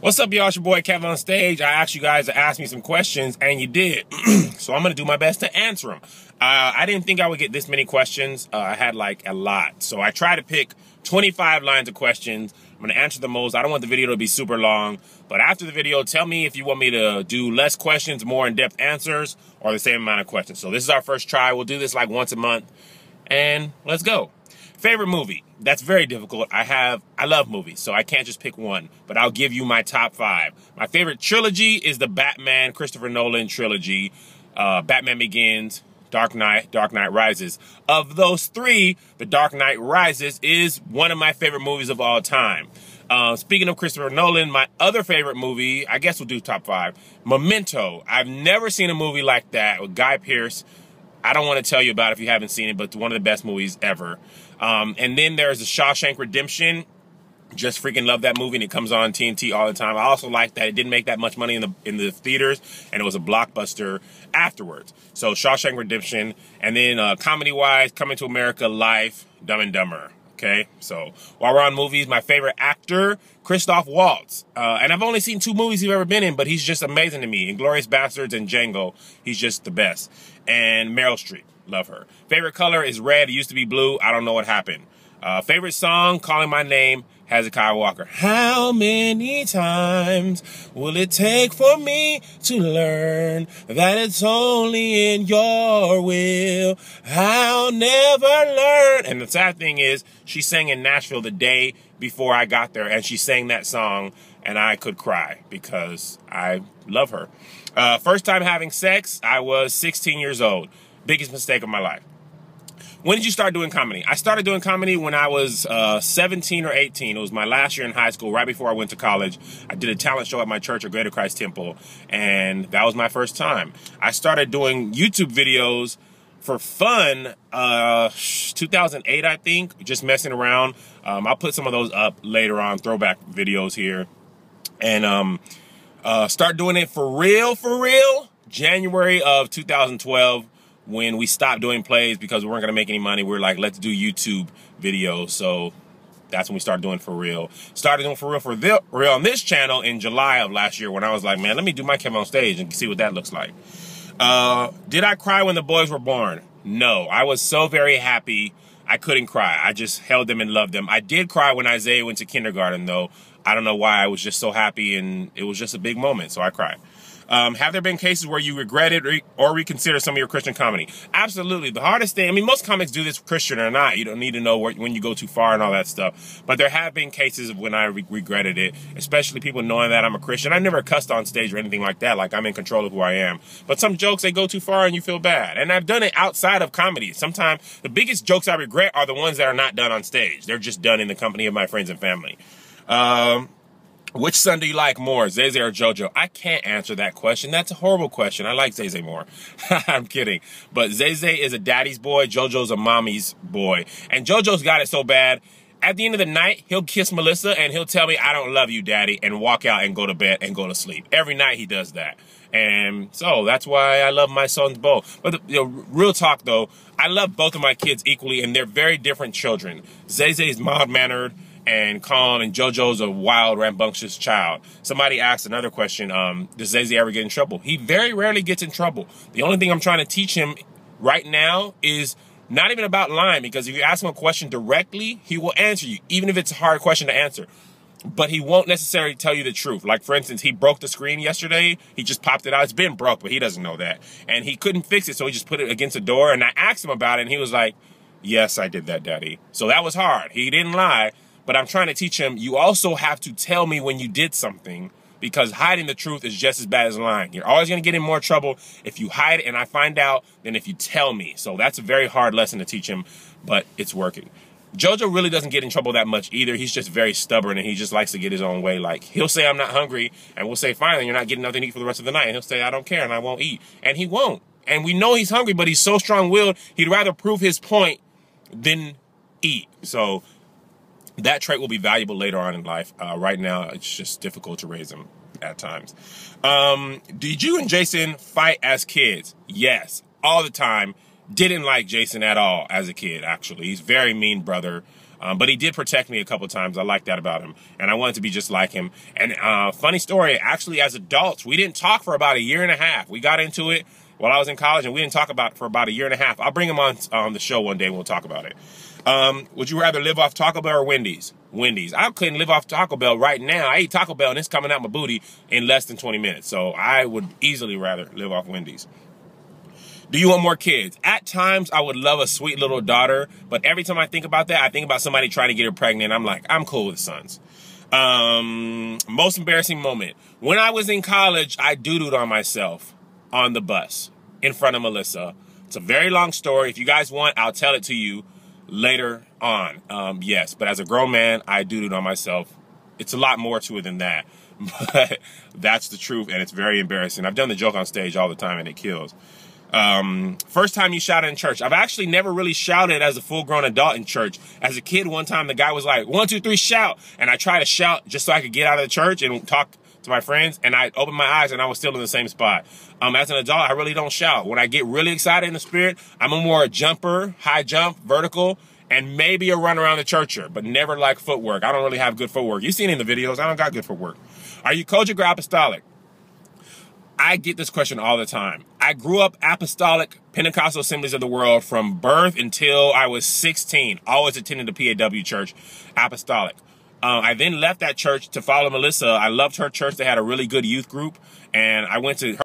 What's up, y'all? It's your boy Kevonstage. I asked you guys to ask me some questions, and you did. So I'm going to do my best to answer them. I didn't think I would get this many questions. I had like a lot. So I tried to pick 25 lines of questions. I'm going to answer the most. I don't want the video to be super long. But after the video, tell me if you want me to do less questions, more in-depth answers, or the same amount of questions. So this is our first try. We'll do this like once a month. And let's go. Favorite movie? That's very difficult. I love movies, so I can't just pick one, but I'll give you my top 5. My favorite trilogy is the Batman, Christopher Nolan trilogy, Batman Begins, Dark Knight Rises. Of those 3, The Dark Knight Rises is one of my favorite movies of all time. Speaking of Christopher Nolan, my other favorite movie, I guess we'll do top 5, Memento. I've never seen a movie like that with Guy Pearce. I don't want to tell you about it if you haven't seen it, but it's one of the best movies ever. And then there's The Shawshank Redemption. Just freaking love that movie, and it comes on TNT all the time. I also like that it didn't make that much money in the theaters, and it was a blockbuster afterwards. So Shawshank Redemption, and then comedy-wise, Coming to America, Life, Dumb and Dumber. Okay, so while we're on movies, my favorite actor, Christoph Waltz. And I've only seen 2 movies he's ever been in, but he's just amazing to me. Inglourious Basterds and Django, he's just the best. And Meryl Streep, love her. Favorite color is red. It used to be blue. I don't know what happened. Favorite song, Calling My Name, Hezekiah Walker. How many times will it take for me to learn that it's only in your will? I'll never learn. And the sad thing is, she sang in Nashville the day before I got there, and she sang that song, and I could cry because I love her. First time having sex, I was 16 years old. Biggest mistake of my life. When did you start doing comedy? I started doing comedy when I was 17 or 18. It was my last year in high school, right before I went to college. I did a talent show at my church at Greater Christ Temple, and that was my first time. I started doing YouTube videos for fun 2008, I think, just messing around. I'll put some of those up later on, throwback videos here. And start doing it for real, January of 2012. When we stopped doing plays because we weren't going to make any money, we were like, let's do YouTube videos. So that's when we started doing for real. Started doing for real on this channel in July of last year when I was like, man, let me do my Kevonstage and see what that looks like. Did I cry when the boys were born? No. I was so very happy. I couldn't cry. I just held them and loved them. I did cry when Isaiah went to kindergarten, though. I don't know why. I was just so happy, and it was just a big moment, so I cried. Have there been cases where you regretted or reconsider some of your Christian comedy? Absolutely. The hardest thing, I mean, most comics do this, Christian or not. You don't need to know when you go too far and all that stuff. But there have been cases when I regretted it, especially people knowing that I'm a Christian. I never cussed on stage or anything like that, like I'm in control of who I am. But some jokes, they go too far and you feel bad. And I've done it outside of comedy. Sometimes the biggest jokes I regret are the ones that are not done on stage. They're just done in the company of my friends and family. Which son do you like more, Zay Zay or JoJo? I can't answer that question. That's a horrible question. I like Zay Zay more. I'm kidding. But Zay Zay is a daddy's boy. JoJo's a mommy's boy. And JoJo's got it so bad. At the end of the night, he'll kiss Melissa and he'll tell me, I don't love you, daddy, and walk out and go to bed and go to sleep. Every night he does that. And so that's why I love my sons both. But real talk, though, I love both of my kids equally, and they're very different children. Zay Zay's mild-mannered and calm, and JoJo's a wild, rambunctious child. Somebody asked another question, does Zay Zay ever get in trouble? He very rarely gets in trouble. The only thing I'm trying to teach him right now is not even about lying, because if you ask him a question directly, he will answer you, even if it's a hard question to answer. But he won't necessarily tell you the truth. Like, for instance, he broke the screen yesterday. He just popped it out. It's been broke, but he doesn't know that. And he couldn't fix it, so he just put it against the door. And I asked him about it, and he was like, yes, I did that, daddy. So that was hard. He didn't lie. But I'm trying to teach him, you also have to tell me when you did something, because hiding the truth is just as bad as lying. You're always going to get in more trouble if you hide it and I find out than if you tell me. So that's a very hard lesson to teach him, but it's working. JoJo really doesn't get in trouble that much either. He's just very stubborn, and he just likes to get his own way. Like, he'll say, I'm not hungry, and we'll say, fine, then you're not getting nothing to eat for the rest of the night. And he'll say, I don't care, and I won't eat. And he won't. And we know he's hungry, but he's so strong-willed, he'd rather prove his point than eat. So that trait will be valuable later on in life. Right now, it's just difficult to raise him at times. Did you and Jason fight as kids? Yes, all the time. Didn't like Jason at all as a kid, actually. He's a very mean brother. But he did protect me a couple times. I like that about him. And I wanted to be just like him. And funny story, actually, as adults, we didn't talk for about a year and a half. We got into it while I was in college, and we didn't talk about it for about a year and a half. I'll bring him on the show one day, and we'll talk about it. Would you rather live off Taco Bell or Wendy's? Wendy's. I couldn't live off Taco Bell right now. I eat Taco Bell, and it's coming out my booty in less than 20 minutes. So I would easily rather live off Wendy's. Do you want more kids? At times, I would love a sweet little daughter, but every time I think about that, I think about somebody trying to get her pregnant. I'm like, I'm cool with sons. Most embarrassing moment. When I was in college, I doo-dooed on myself on the bus in front of Melissa. It's a very long story. If you guys want, I'll tell it to you later on. Yes, but as a grown man, I doo-dooed on myself. It's a lot more to it than that, but that's the truth, and it's very embarrassing. I've done the joke on stage all the time, and it kills. First time you shouted in church. I've actually never really shouted as a full-grown adult in church. As a kid, one time the guy was like, 1, 2, 3, shout. And I tried to shout just so I could get out of the church and talk to my friends. And I opened my eyes and I was still in the same spot. As an adult, I really don't shout. When I get really excited in the spirit, I'm a more jumper, high jump, vertical, and maybe a run around the churcher, but never like footwork. I don't really have good footwork. You've seen it in the videos. I don't got good footwork. Are you Kojic or apostolic? I get this question all the time. I grew up apostolic Pentecostal Assemblies of the World from birth until I was 16. Always attended the PAW church, apostolic. I then left that church to follow Melissa. I loved her church. They had a really good youth group, and I went to her